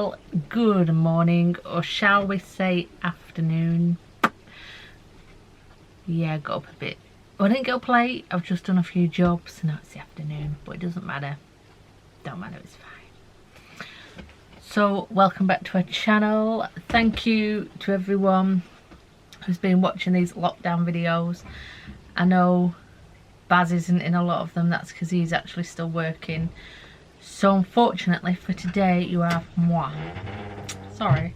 Well, good morning, or shall we say afternoon. Yeah, I got up a bit. I didn't get up late, I've just done a few jobs, so now it's the afternoon, but it doesn't matter. Don't matter, it's fine. So, welcome back to our channel. Thank you to everyone who's been watching these lockdown videos. I know Baz isn't in a lot of them, that's because he's actually still working. So unfortunately for today you have moi. Sorry.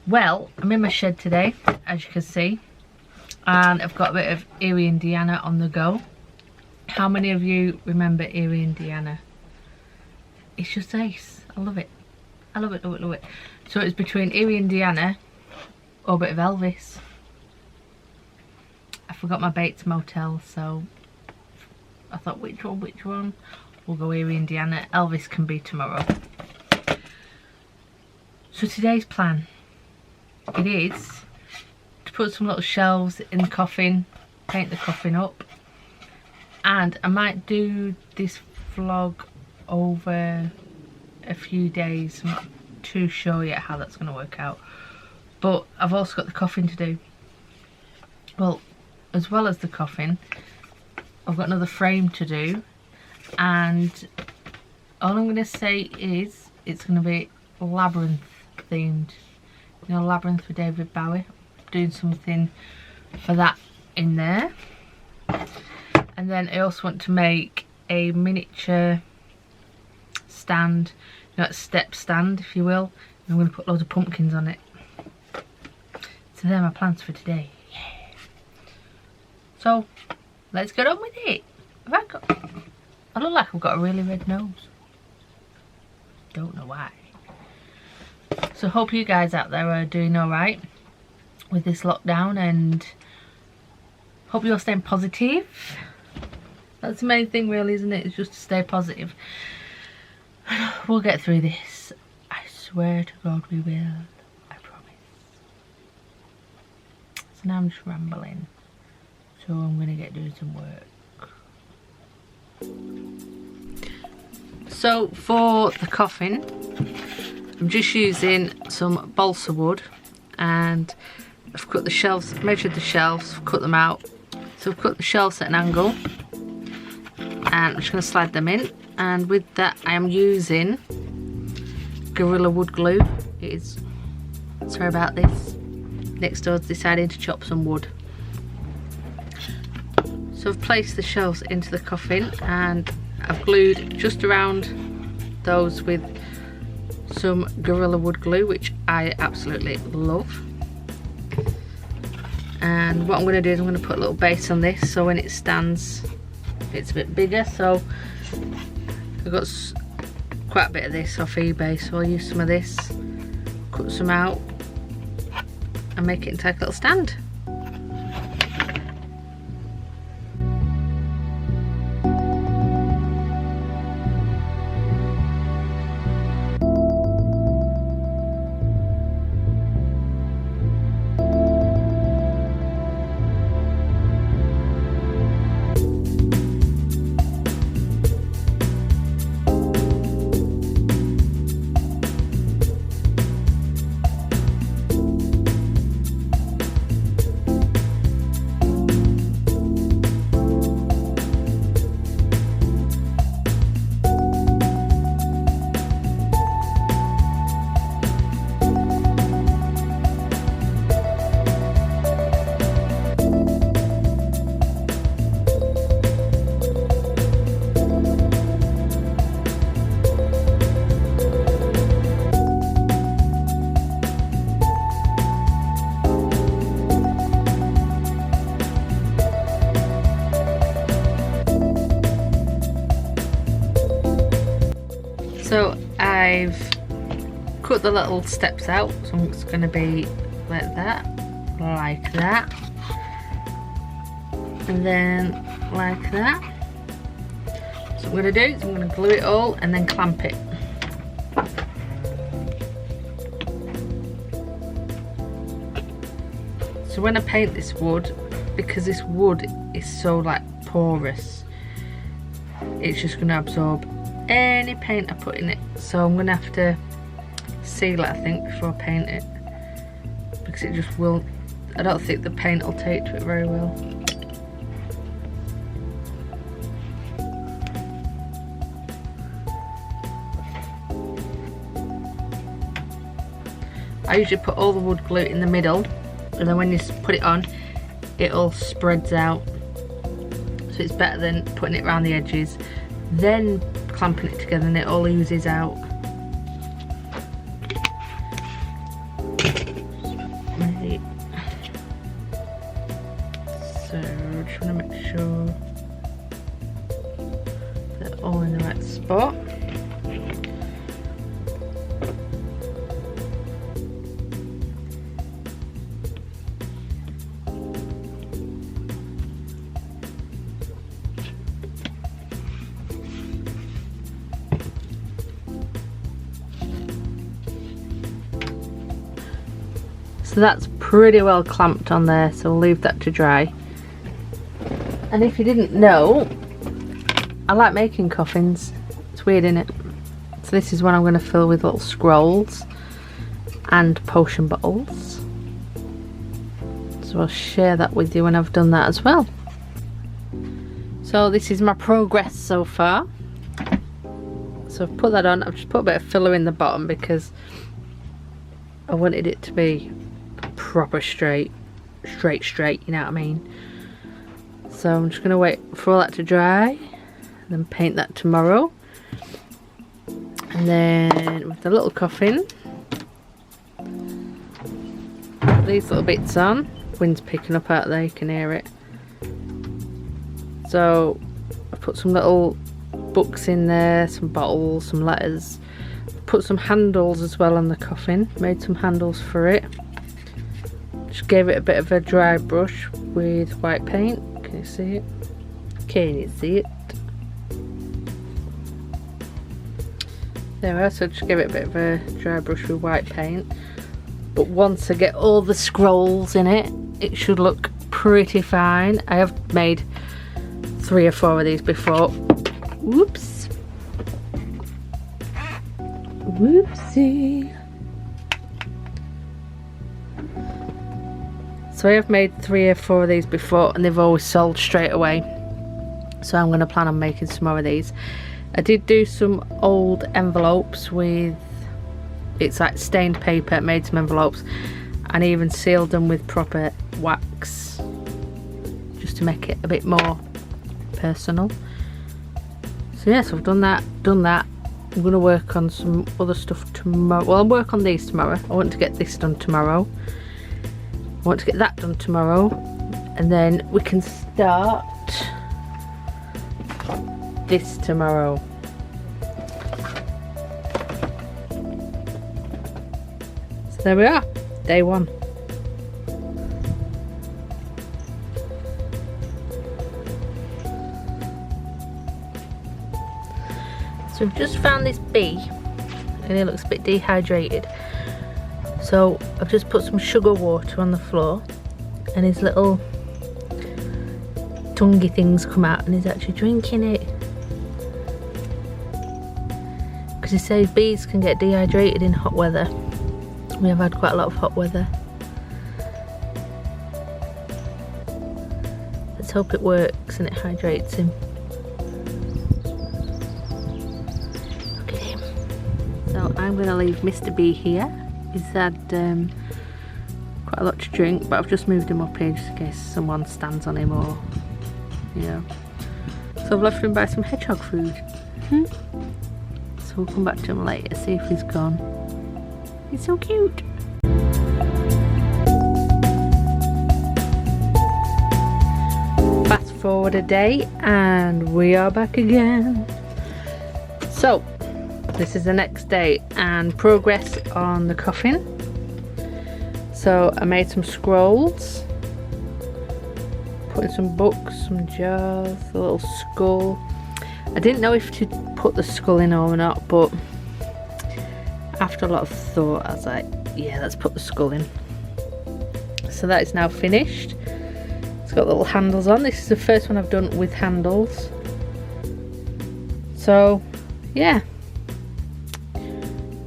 Well, I'm in my shed today, as you can see, and I've got a bit of Erie, Indiana on the go. How many of you remember Erie, Indiana? It's just ace. I love it. I love it, love it, love it. So it's between Erie, Indiana or a bit of Elvis. I forgot my Bates Motel, so I thought which one? We'll go Erie, Indiana. Elvis can be tomorrow. So today's plan, it is to put some little shelves in the coffin, paint the coffin up, and I might do this vlog over a few days. I'm not too sure yet how that's going to work out, but I've also got the coffin to do. Well, as well as the coffin, I've got another frame to do, and all I'm going to say is it's going to be labyrinth themed. You know, Labyrinth for David Bowie. Doing something for that in there. And then I also want to make a miniature stand, you know, a step stand if you will. And I'm going to put loads of pumpkins on it. So they're my plans for today. Yeah. So let's get on with it. I look like I've got a really red nose. Don't know why. So hope you guys out there are doing alright with this lockdown, and hope you're staying positive. That's the main thing really, isn't it? It's just to stay positive. We'll get through this. I swear to God we will. I promise. So now I'm just rambling. So I'm going to get doing some work. So for the coffin, I'm just using some balsa wood, and I've cut the shelves, measured the shelves, cut them out. So I've cut the shelves at an angle, and I'm just going to slide them in. And with that I am using Gorilla Wood glue. It is, sorry about this, next door's decided to chop some wood. So I've placed the shelves into the coffin, and I've glued just around those with some Gorilla Wood glue, which I absolutely love. And what I'm going to do is I'm going to put a little base on this, so when it stands it's a bit bigger. So I've got quite a bit of this off eBay, so I'll use some of this, cut some out and make it into like a little stand. So I've cut the little steps out, so it's going to be like that, and then like that. So what I'm going to do is I'm going to glue it all and then clamp it. So when I paint this wood, because this wood is so like porous, it's just going to absorb any paint I put in it, so I'm gonna have to seal it, I think, before I paint it, because it just will, I don't think the paint will take to it very well. I usually put all the wood glue in the middle, and then when you put it on, it all spreads out, so it's better than putting it around the edges, then clamping it together and it all oozes out. Right. So just want to make sure they're all in the right spot. So that's pretty well clamped on there, so we'll leave that to dry. And if you didn't know, I like making coffins. It's weird, isn't it? So this is one I'm going to fill with little scrolls and potion bottles. So I'll share that with you when I've done that as well. So this is my progress so far. So I've put that on. I've just put a bit of filler in the bottom because I wanted it to be proper straight, you know what I mean? So I'm just gonna wait for all that to dry and then paint that tomorrow. And then with the little coffin, put these little bits on. Wind's picking up out there, you can hear it. So I put some little books in there, some bottles, some letters. Put some handles as well on the coffin, made some handles for it. Just gave it a bit of a dry brush with white paint. Can you see it? Can you see it? There we are, so just give it a bit of a dry brush with white paint. But once I get all the scrolls in it, it should look pretty fine. I have made 3 or 4 of these before. Whoops. Whoopsie. So I have made 3 or 4 of these before and they've always sold straight away. So I'm going to plan on making some more of these. I did do some old envelopes with, it's like stained paper, made some envelopes and even sealed them with proper wax just to make it a bit more personal. So yes, I've done that. I'm going to work on some other stuff tomorrow. Well, I'll work on these tomorrow. I want to get this done tomorrow. I want to get that done tomorrow. And then we can start this tomorrow. So there we are, day 1. So I've just found this bee and it looks a bit dehydrated. So I've just put some sugar water on the floor and his little tonguey things come out and he's actually drinking it. Because he says bees can get dehydrated in hot weather. We have had quite a lot of hot weather. Let's hope it works and it hydrates him. Look at him. So I'm going to leave Mr. B here. He's had quite a lot to drink, but I've just moved him up here just in case someone stands on him or, you know. So I've left him by some hedgehog food. So we'll come back to him later, see if he's gone. He's so cute. Fast forward a day and we are back again. So this is the next day and progress on the coffin. So I made some scrolls, put in some books, some jars, a little skull. I didn't know if to put the skull in or not, but after a lot of thought I was like, yeah, let's put the skull in. So that is now finished. It's got little handles on. This is the first one I've done with handles. So yeah,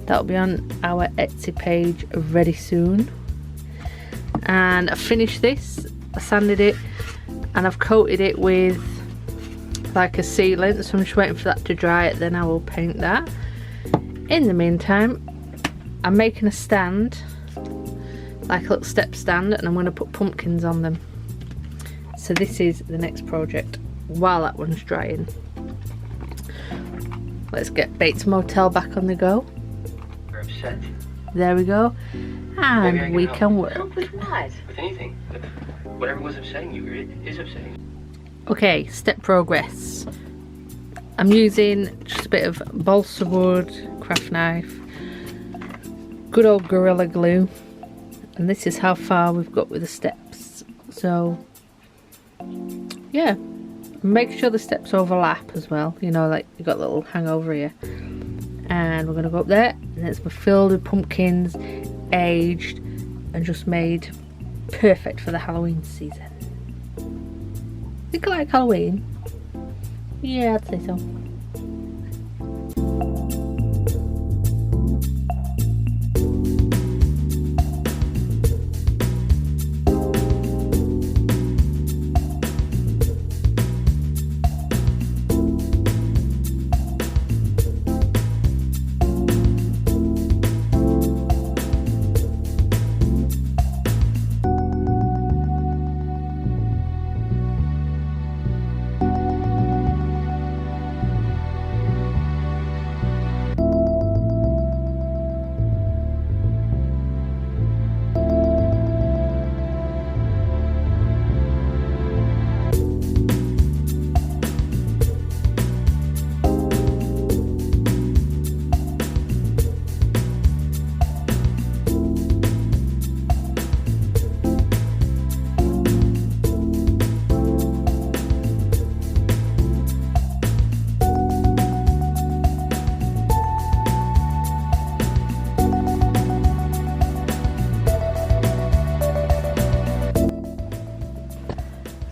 that'll be on our Etsy page ready soon. And I finished this, I sanded it, and I've coated it with like a sealant, so I'm just waiting for that to dry, then I will paint that. In the meantime, I'm making a stand, like a little step stand, and I'm going to put pumpkins on them. So this is the next project while that one's drying. Let's get Bates Motel back on the go. You're upset. There we go. And we can work. Help with what? With anything. Whatever was upsetting you, it is upsetting. Okay, step progress. I'm using just a bit of balsa wood, craft knife, good old Gorilla Glue, and this is how far we've got with the steps. So yeah, make sure the steps overlap as well, you know, like you've got a little hangover here. And we're going to go up there, and it's filled with pumpkins, aged and just made perfect for the Halloween season. Think I like Halloween? Yeah, I'd say so.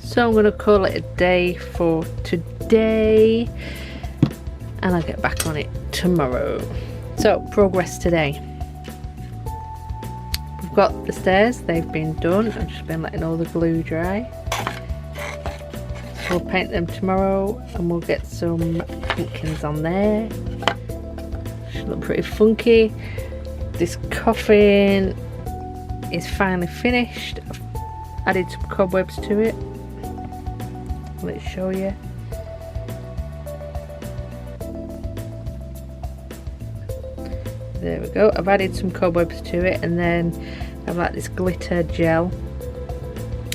So I'm going to call it a day for today, and I'll get back on it tomorrow. So progress today. We've got the stairs, they've been done. I've just been letting all the glue dry. So we'll paint them tomorrow, and we'll get some pumpkins on there. Should look pretty funky. This coffin is finally finished. I've added some cobwebs to it. Let's show you. There we go. I've added some cobwebs to it, and then I've like this glitter gel.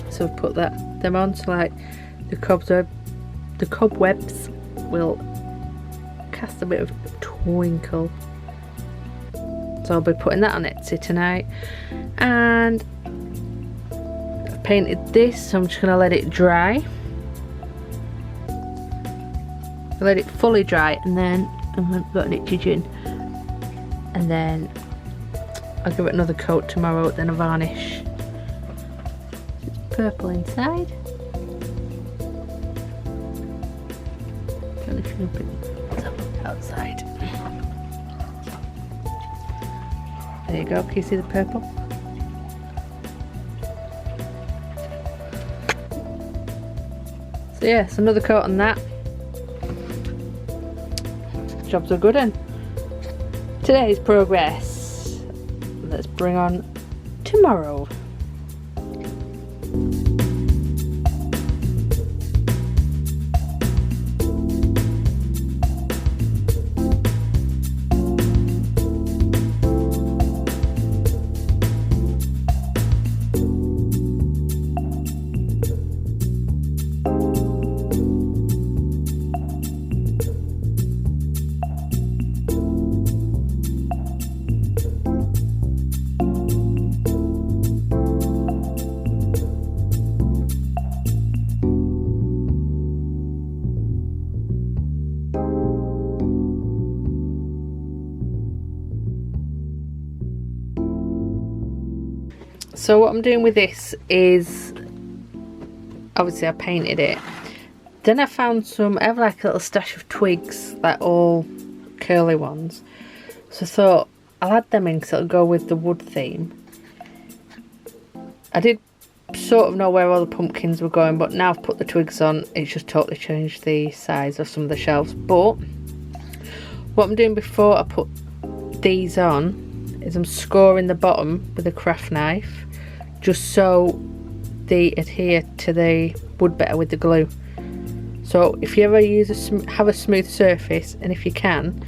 So I've put them on, so like the cobwebs will cast a bit of twinkle. So I'll be putting that on Etsy tonight. And I've painted this, so I'm just gonna let it dry. Let it fully dry, and then I've got an itchy chin, and then I'll give it another coat tomorrow, then a varnish. It's purple inside. Don't know if you can put it outside. There you go, can you see the purple? So yeah, it's another coat on that. Jobs are good, and today's progress. Let's bring on tomorrow. So what I'm doing with this is, obviously I painted it, then I found some, I have like a little stash of twigs, like all curly ones. So I thought I'll add them in because it'll go with the wood theme. I did sort of know where all the pumpkins were going, but now I've put the twigs on, it's just totally changed the size of some of the shelves. But what I'm doing before I put these on is I'm scoring the bottom with a craft knife, just so they adhere to the wood better with the glue. So if you ever have a smooth surface, and if you can,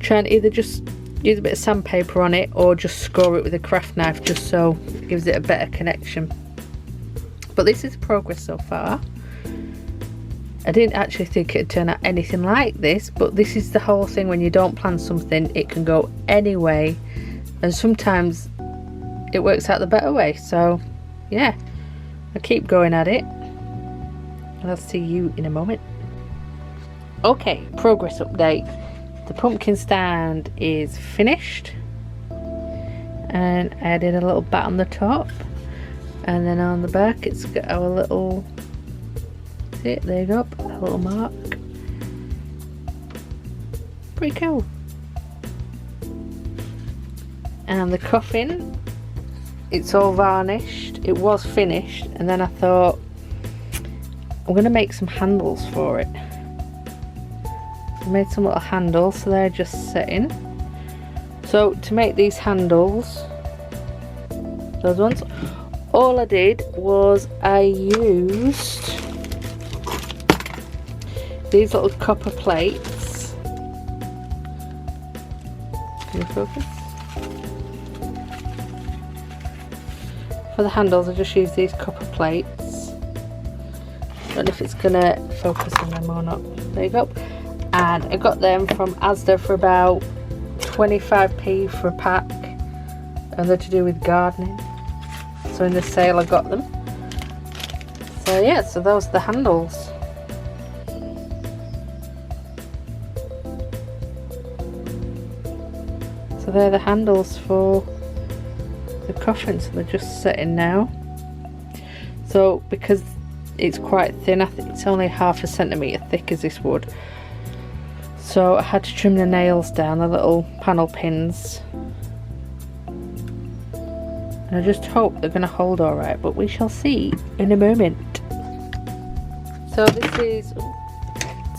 try and either just use a bit of sandpaper on it or just score it with a craft knife, just so it gives it a better connection. But this is progress so far. I didn't actually think it'd turn out anything like this, but this is the whole thing. When you don't plan something, it can go any way, and sometimes it works out the better way. So yeah, I keep going at it, and I'll see you in a moment. Okay, progress update. The pumpkin stand is finished, and I added a little bat on the top, and then on the back it's got our little, see it, there you go, a little mark. Pretty cool. And the coffin, it's all varnished. It was finished, and then I thought I'm going to make some handles for it. I made some little handles, so they're just sitting. So to make these handles, those ones, all I did was I used these little copper plates. Can you focus? For the handles I just used these copper plates. Don't know if it's gonna focus on them or not. There you go. And I got them from Asda for about 25p for a pack, and they're to do with gardening. So in the sale I got them. So yeah, so those are the handles. So they're the handles for the coffin, so they're just sitting now. So because it's quite thin, I think it's only 1/2 centimetre thick as this wood, so I had to trim the nails down, the little panel pins, and I just hope they're going to hold alright, but we shall see in a moment. So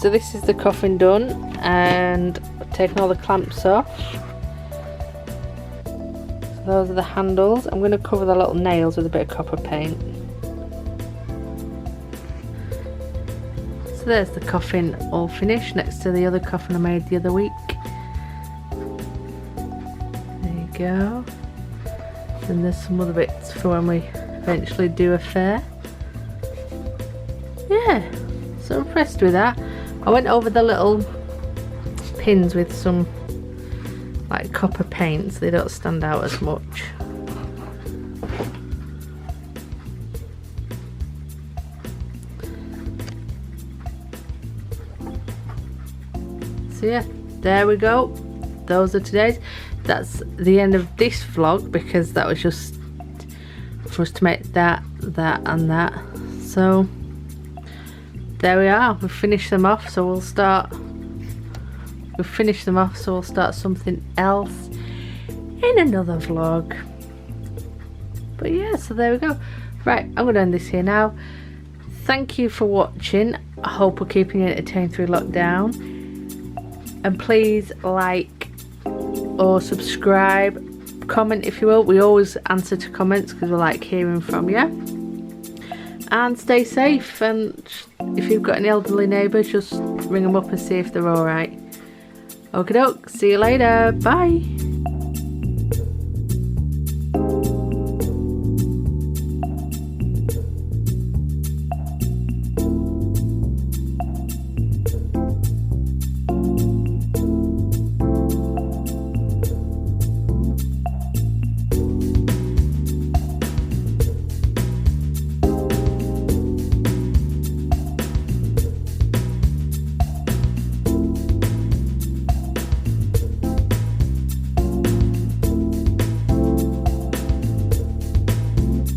this is the coffin done, and I've taken all the clamps off. So those are the handles. I'm going to cover the little nails with a bit of copper paint. So there's the coffin all finished, next to the other coffin I made the other week. There you go. And there's some other bits for when we eventually do a fair. Yeah, so impressed with that. I went over the little pins with some like copper paint so they don't stand out as much. So yeah, there we go. Those are today's. That's the end of this vlog, because that was just for us to make that, and that. So there we are. We've finished them off, so we'll start. We've finished them off, so we'll start something else in another vlog. But yeah, so there we go. Right, I'm going to end this here now. Thank you for watching. I hope we're keeping you entertained through lockdown. And please like or subscribe, comment if you will. We always answer to comments because we like hearing from you. And stay safe, and if you've got any elderly neighbours, just ring them up and see if they're alright. Okie doke, see you later, bye.